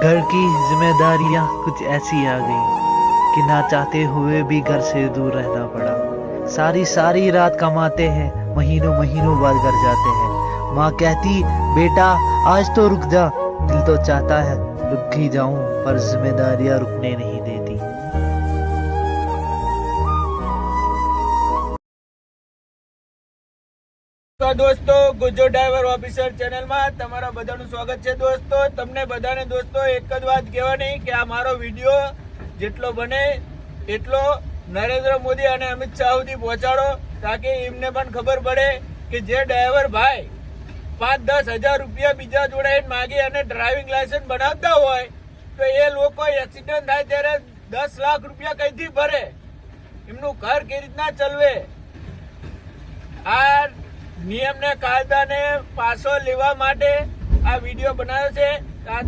घर की जिम्मेदारियां कुछ ऐसी आ गई कि ना चाहते हुए भी घर से दूर रहना पड़ा। सारी सारी रात कमाते हैं, महीनों महीनों बाद घर जाते हैं। माँ कहती बेटा आज तो रुक जा, दिल तो चाहता है रुक ही जाऊं, पर जिम्मेदारियां रुकने नहीं देती। તો દોસ્તો ગુજ્જો ડ્રાઈવર ઓફિસર ચેનલમાં તમારા બધાનું સ્વાગત છે। દોસ્તો તમને બધાને દોસ્તો એક જ વાત કહેવાની કે આ મારો વિડીયો જેટલો બને એટલો નરેન્દ્ર મોદી અને અમિત શાહ સુધી પહોંચાડો, તાકી એમને પણ ખબર પડે કે જે ડ્રાઈવર ભાઈ 5-10 હજાર રૂપિયા બીજા જોડે માગી અને ડ્રાઇવિંગ લાયસન્સ બનાવતા હોય તો એ લોકો એક્સિડન્ટ થાય ત્યારે 10 લાખ રૂપિયા કઈથી ભરે, એમનું ઘર કેવી રીતના ચલવે। આ નિયમને કાયદાને પાછો લેવા માટે આ વિડીયો બનાવ્યો છે।